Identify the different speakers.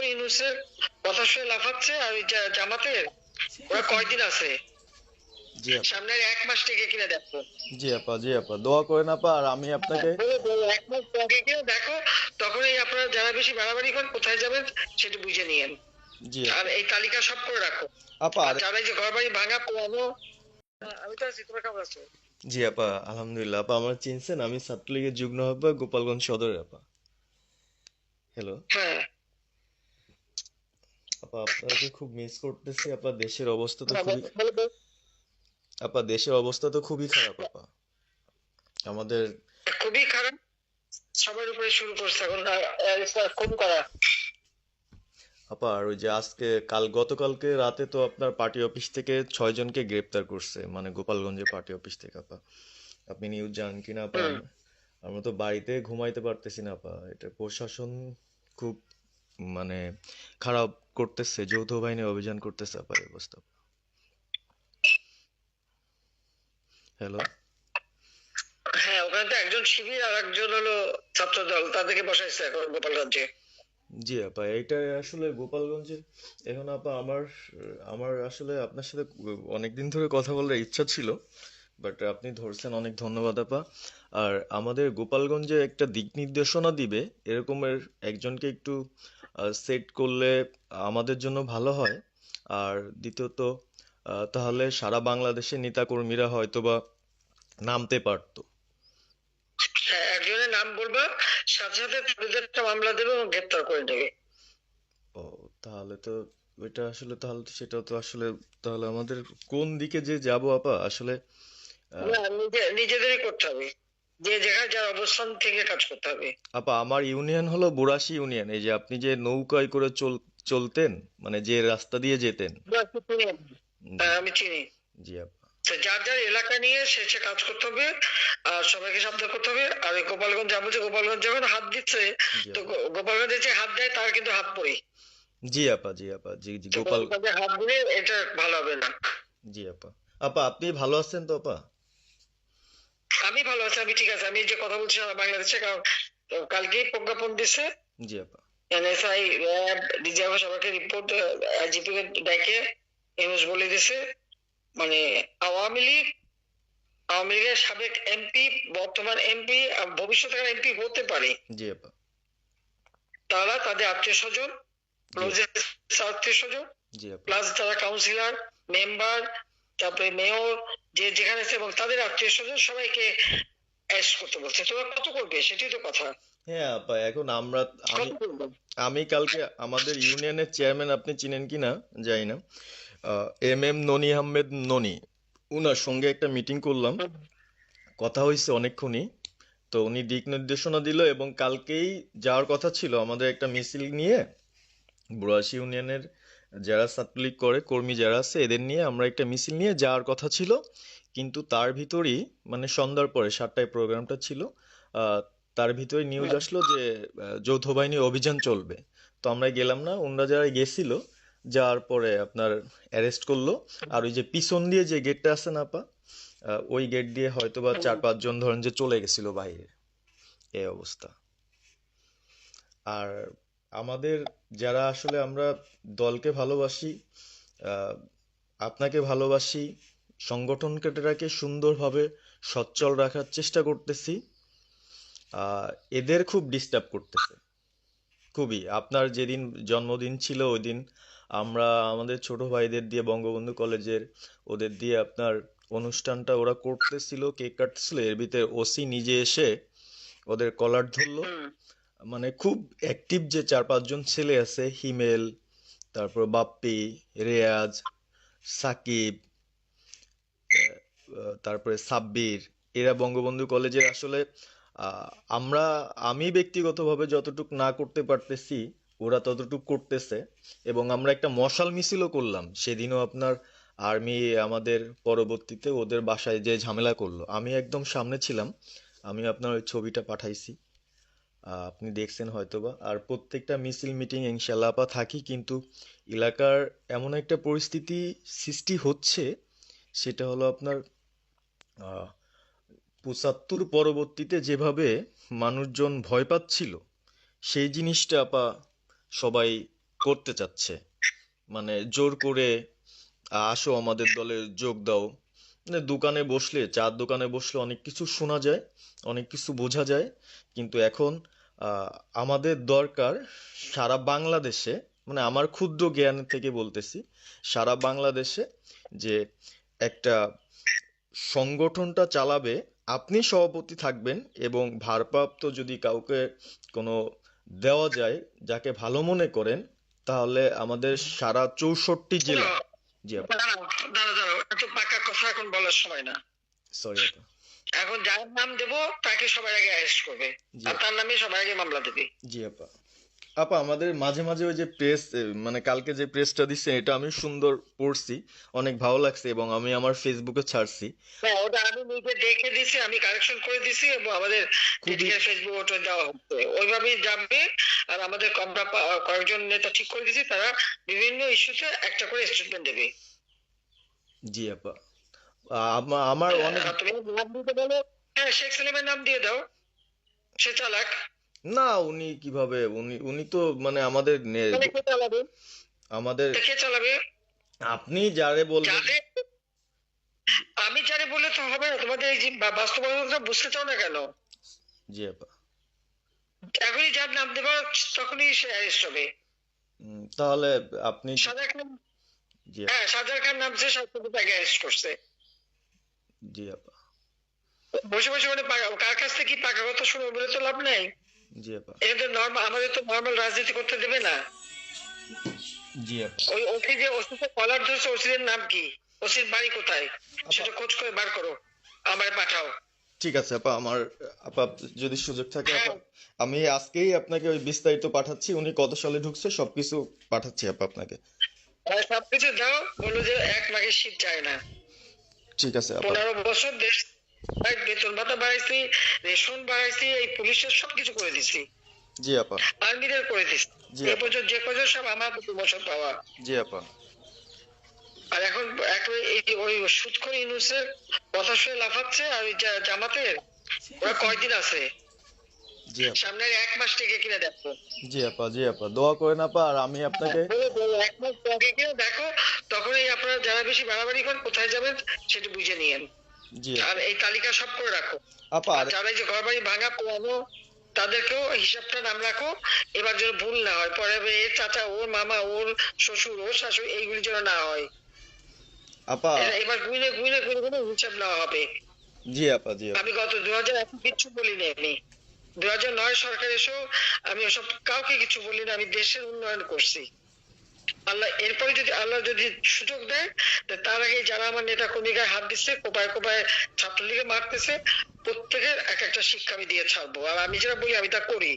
Speaker 1: Doctor ইউনূসের কথা শুনে লাফাচ্ছে, আর ওই জামাতের ওরা কয়দিন আছে,
Speaker 2: জি আপা,
Speaker 1: সামনের 1 মাস থেকে কিনা দেখো।
Speaker 2: জি আপা, দোয়া করেন আপা। আর আমি আপনাকে
Speaker 1: 1 মাস থেকে কিনা দেখো, তখনই আপনারা যারা বেশি বাড়াবাড়ি করেন কোথায় যাবেন সেটা বুঝে নিয়েন।
Speaker 2: জি
Speaker 1: আর
Speaker 2: আপা,
Speaker 1: এই তালিকা সব করে রাখো।
Speaker 2: আপা
Speaker 1: আর
Speaker 2: আর
Speaker 1: যারা এই যে ঘর বাড়ি ভাঙা পোড়ানো, আমি তো আছি, তোমরা কেমন আছো?
Speaker 2: জি আপা, আলহামদুলিল্লাহ আপা। আমার চিনছেন, আমি ছাত্রলীগের যুগ্ম আহ্বায়ক গোপালগঞ্জ সদরের আপা। হ্যালো
Speaker 1: হ্যাঁ,
Speaker 2: আপা, আপনাকে খুব মিস করতেছি আপা। দেশের অবস্থা তো
Speaker 1: হ্যাঁ,
Speaker 2: খুবই আপা, দেশের অবস্থা তো খুবই খারাপ আপা। আমাদের
Speaker 1: খুবই খারাপ। সবার উপরে শুরু করছে এখন খুন করা।
Speaker 2: আপা, আর ওই যে আজকে গতকালকে রাতে তো আপনার পার্টি অফিস থেকে 6 জনকে গ্রেপ্তার করছে, মানে গোপালগঞ্জের পার্টি অফিস থেকে আপা। আপনি নিউজ জানেন কিনা আপা?
Speaker 1: হুম।
Speaker 2: আমরা তো বাড়িতে ঘুমাইতে পারতেছি না আপা। এটা প্রশাসন খুব মানে খারাপ করতেছে, যৌথ বাহিনী অভিযান করতেছে আপা, এই অবস্থা। হ্যালো।
Speaker 1: হ্যাঁ, ওখানে তো একজন শিবির আর একজন হলো ছাত্র দল, তাদেরকে বসাইছে এখন গোপালগঞ্জে।
Speaker 2: জি আপা, এইটা আসলে গোপালগঞ্জে এখন আপা আমার আমার আসলে আপনার সাথে অনেকদিন ধরে কথা বলার ইচ্ছা ছিল, বাট আপনি ধরছেন, অনেক ধন্যবাদ আপা। আর আমাদের গোপালগঞ্জে একটা দিক নির্দেশনা দিবে এরকমের একজনকে একটু সেট করলে আমাদের জন্য ভালো হয়। আর দ্বিতীয়ত তাহলে সারা বাংলাদেশের নেতাকর্মীরা হয়তোবা নামতে পারতো।
Speaker 1: হ্যাঁ, একজনের নাম বলবা, সাথে সাথে তাদের একটা মামলা দেবে এবং গ্রেপ্তার করে নেবে।
Speaker 2: ও, তাহলে তো তাহলে তো সেটা তো আসলে তাহলে আমাদের কোন দিকে যে যাব আপা আসলে। আহ,
Speaker 1: না, নিজেদেরই করতে হবে, যে যেখানে যার অবস্থান থেকে কাজ করতে হবে।
Speaker 2: আপা, আমার ইউনিয়ন হলো বুড়াশি ইউনিয়ন। এই যে আপনি যে নৌকায় করে চলতেন, মানে যে রাস্তা দিয়ে যেতেন।
Speaker 1: বাহ, তো চিনি আমি।
Speaker 2: জি,
Speaker 1: হ্যাঁ, আমি চিনি।
Speaker 2: জি আপা,
Speaker 1: তো যার যার এলাকা নিয়ে সে সে কাজ করতে হবে, আর সবাইকে সাবধান করতে হবে। আর ওই গোপালগঞ্জ যা বলছে, গোপালগঞ্জ যখন হাত দিচ্ছে,
Speaker 2: জি
Speaker 1: তো
Speaker 2: আপা,
Speaker 1: গোপালগঞ্জে যে হাত দেয় তার কিন্তু হাত পড়ে।
Speaker 2: জি আপা, জি আপা, জি
Speaker 1: তো
Speaker 2: গোপাল,
Speaker 1: গোপালগঞ্জে হাত দিলে এটা ভালো হবে না।
Speaker 2: জি আপা। আপা, আপনি ভালো আছেন তো আপা?
Speaker 1: আমি ভালো আছি, আমি ঠিক আছে। আমি এই যে কথা বলছি সারা বাংলাদেশে, কারণ কালকেই প্রজ্ঞাপন দিছে
Speaker 2: জি আপা,
Speaker 1: এনএসআই, র্যাব, ডিজিএফ সবাইকে রিপোর্ট, আইজিপি কে ডেকে ইউনূস বলে দিছে, মানে আওয়ামী লীগ, আওয়ামী লীগের সাবেক এমপি, বর্তমান এমপি, ভবিষ্যতের এমপি হতে পারে,
Speaker 2: জি আপা,
Speaker 1: তারা তাদের আত্মীয় স্বজন,
Speaker 2: জি
Speaker 1: ক্লোজের আত্মীয় স্বজন,
Speaker 2: জি আপা,
Speaker 1: প্লাস যারা কাউন্সিলর, মেম্বার, তারপরে মেয়র, যে যেখানে আছে, এবং তাদের আত্মীয় স্বজন সবাইকে অ্যারেস্ট করতে বলছে। তোমরা কত করবে সেটাই তো কথা।
Speaker 2: হ্যাঁ আপা, এখন আমি
Speaker 1: কত করবে?
Speaker 2: আমি কালকে আমাদের ইউনিয়নের চেয়ারম্যান, আপনি চিনেন কি না জানি না, MM ননি আহমেদ ননি, উনার সঙ্গে একটা মিটিং করলাম। কথা হয়েছে অনেকক্ষণই। তো উনি দিক নির্দেশনা দিল এবং কালকেই যাওয়ার কথা ছিল আমাদের একটা মিছিল নিয়ে। বুড়াশি ইউনিয়নের যারা ছাত্রলীগ করে কর্মী যারা আছে এদের নিয়ে আমরা একটা মিছিল নিয়ে যাওয়ার কথা ছিল। কিন্তু তার ভিতরই, মানে সন্ধ্যার পরে 7টায় প্রোগ্রামটা ছিল, আহ, তার ভিতরে নিউজ আসলো যে যৌথ বাহিনী অভিযান চলবে। তো আমরা গেলাম না। ওনারা যারা গেছিল, যাওয়ার পরে আপনার অ্যারেস্ট করলো। আর ওই যে পিছন দিয়ে যে গেটটা আছে না আপা, ওই গেট দিয়ে হয়তোবা 4-5 জন ধরেন যে চলে গেছিল বাইরে। এই অবস্থা। আর আমাদের যারা আসলে আমরা দলকে ভালোবাসি, আহ, আপনাকে ভালোবাসি, সংগঠনটাকে সুন্দরভাবে সচ্ছল রাখার চেষ্টা করতেছি, এদের খুব ডিস্টার্ব করতেছে। খুবই, আপনার যেদিন জন্মদিন ছিল ওই দিন আমরা আমাদের ছোট ভাইদের দিয়ে, বঙ্গবন্ধু কলেজের ওদের দিয়ে আপনার অনুষ্ঠানটা ওরা করতেছিল, কেক কাটতেছিল, এর ভিতরে ওসি নিজে এসে ওদের কলার ধরলো।
Speaker 1: হুম।
Speaker 2: মানে খুব অ্যাক্টিভ যে 4-5 জন ছেলে আছে, হিমেল, তারপর বাপ্পি, রেয়াজ, সাকিব, তারপরে সাব্বির, এরা বঙ্গবন্ধু কলেজের আসলে আহ, আমরা আমি ব্যক্তিগতভাবে যতটুক না করতে পারতেছি ওরা ততটুক করতেছে। এবং আমরা একটা মশাল মিছিলও করলাম সেদিনও আপনার। আর্মি আমাদের পরবর্তীতে ওদের বাসায় যে ঝামেলা করলো, আমি একদম সামনে ছিলাম। আমি আপনার ওই ছবিটা পাঠাইছি, আপনি দেখছেন হয়তোবা। আর প্রত্যেকটা মিছিল মিটিং ইনশাল্লাহ আপা থাকি, কিন্তু এলাকার এমন একটা পরিস্থিতি সৃষ্টি হচ্ছে, সেটা হলো আপনার 75 পরবর্তীতে যেভাবে মানুষজন ভয় পাচ্ছিল, সেই জিনিসটা আপা সবাই করতে চাচ্ছে, মানে জোর করে আসো আমাদের দলে যোগ দাও। মানে দোকানে বসলে, চার দোকানে বসলে অনেক কিছু শোনা যায়, অনেক কিছু বোঝা যায়, কিন্তু এখন আহ, আমাদের দরকার সারা বাংলাদেশে, মানে আমার ক্ষুদ্র জ্ঞান থেকে বলতেছি, সারা বাংলাদেশে যে একটা সংগঠনটা চালাবে, আপনি সভাপতি থাকবেন, এবং ভারপ্রাপ্ত যদি কাউকে কোনো দেওয়া যায় যাকে ভালো মনে করেন, তাহলে আমাদের সারা 64 জেলা।
Speaker 1: না,
Speaker 2: জি আপা।
Speaker 1: দাঁড়াও, এত পাকা কথা এখন বলার সময় না।
Speaker 2: সরি আপা।
Speaker 1: এখন যার নাম দেবো তাকে সবার আগে অ্যারেস্ট করবে,
Speaker 2: জি
Speaker 1: আর
Speaker 2: আপা।
Speaker 1: তার নামে সবার আগে মামলা দেবে।
Speaker 2: জি আপা। আপা আমাদের মাঝে মাঝে ওই যে প্রেস, মানে কালকে যে প্রেসটা দিচ্ছে এটা আমি সুন্দর পড়ছি, অনেক ভালো লাগছে, এবং আমি আমার ফেসবুকে ছাড়ছি।
Speaker 1: হ্যাঁ, ওটা আমি নিজে দেখে দিছি, আমি কারেকশন করে দিছি, এবং আমাদের
Speaker 2: খুবই।
Speaker 1: ফেসবুক ওটা দেওয়া হচ্ছে, ওইভাবেই যাবে। আর আমাদের আমরা কয়েকজন নেতা ঠিক করে দিছি, তারা বিভিন্ন ইস্যুতে একটা করে স্টেটমেন্ট দেবে।
Speaker 2: জি আপা। আমার অনেক।
Speaker 1: আর তুমি নাম দিতে বলো, হ্যাঁ শেখ সেলিমের নাম দিয়ে দাও, সে চালাক।
Speaker 2: না, উনি কিভাবে, উনি উনি তো মানে আমাদের
Speaker 1: তাহলে কে চালাবে?
Speaker 2: আমাদের
Speaker 1: তা কে চালাবে?
Speaker 2: আপনি যারে বলবেন।
Speaker 1: যাকে আমি জানি বললে তো হবে না, তোমাদের এই যে বাস্তবতা বুঝতে চাও না কেন?
Speaker 2: জি আপা।
Speaker 1: এখনই যার নাম দেবা তখনই সে অ্যারেস্ট হবে।
Speaker 2: তাহলে আপনি।
Speaker 1: সাজা খান,
Speaker 2: জি আপা।
Speaker 1: হ্যাঁ সাজার খান নামছে, সবকিছু তাকে অ্যারেস্ট করছে।
Speaker 2: জি আপা।
Speaker 1: বসে বসে মানে কার কাছ থেকে কি পাকা কথা শুনে বলে তো লাভ নাই।
Speaker 2: জি আপা।
Speaker 1: এটা তো নর্মাল, আমাদের তো নর্মাল রাজনীতি করতে দেবে না।
Speaker 2: জি আপা।
Speaker 1: ওই ওসিকে কলার ধরছে, ওসির নাম কি, ওসির বাড়ি কোথায়,
Speaker 2: আপা
Speaker 1: সেটা খোঁজ করে বার করো, আমায় পাঠাও।
Speaker 2: ঠিক আছে আপা, আমার আপা যদি সুযোগ থাকে
Speaker 1: হ্যাঁ,
Speaker 2: আপা, আমি আজকেই আপনাকে ওই বিস্তারিত পাঠাচ্ছি, উনি কত সালে ঢুকছে সবকিছু পাঠাচ্ছি আপা আপনাকে।
Speaker 1: সবকিছু দাও, বলো যে এক মাঘের শীত যায় না।
Speaker 2: ঠিক আছে আপা।
Speaker 1: 15 বছর দেশ, বেতন ভাতা বাড়াইছি, রেশন বাড়াইছি, এই পুলিশের সবকিছু করে দিছি,
Speaker 2: জি আপা।
Speaker 1: আর্মিদের করে দিছি।
Speaker 2: জি
Speaker 1: এই
Speaker 2: আপা।
Speaker 1: পর্যন্ত যে পর্যন্ত সব আমার প্রমোশন পাওয়া।
Speaker 2: জি আপা।
Speaker 1: আর এখন এই ওই সুৎখর ইউনূসের কথা শুনে লাফাচ্ছে, আর ওই জামাতের, ওরা কয়দিন আছে,
Speaker 2: জি আপা।
Speaker 1: সামনের 1 মাস থেকে কিনা দেখো।
Speaker 2: জি আপা। জি আপা, দোয়া করেন আপা, আর আমি
Speaker 1: হ্যাঁ,
Speaker 2: আপনাকে।
Speaker 1: বলো বলো, 1 মাস আগে কিনা দেখো, তখনই আপনারা যারা বেশি বাড়াবাড়ি করেন কোথায় যাবেন সেটা বুঝে নিয়েন।
Speaker 2: জি
Speaker 1: আর
Speaker 2: আপা।
Speaker 1: এই তালিকা সব করে রাখো।
Speaker 2: আপা
Speaker 1: আর
Speaker 2: আর।
Speaker 1: যারা এই যে ঘর বাড়ি ভাঙা পোড়ানো, তাদেরকেও হিসাবটা নাম রাখো, এবার যেন ভুল না হয়, পরে আবার এর চাচা, ওর মামা, ওর শ্বশুর, ওর শাশুড়ি, এইগুলি যেন না হয়।
Speaker 2: আপা।
Speaker 1: এবার গুইনে গুইনে গুইনে গুইনে হিসাব নেওয়া হবে।
Speaker 2: জি আপা। জি আপা।
Speaker 1: আমি গত 2001 কিচ্ছু বলিনি, আমি 2009 সরকার এসেও আমি ওসব কাউকে কিছু বলিনি, আমি দেশের উন্নয়ন করছি। আল্লাহ এরপরে যদি আল্লাহ যদি সুযোগ দেয়, তার আগে যারা আমার নেতা কর্মীকে হাত দিচ্ছে, কোপায় কোপায় ছাত্রলীগে মারতেছে, প্রত্যেকের এক একটা শিক্ষা আমি দিয়ে ছাড়বো, আর আমি যেটা বলি আমি তা করি।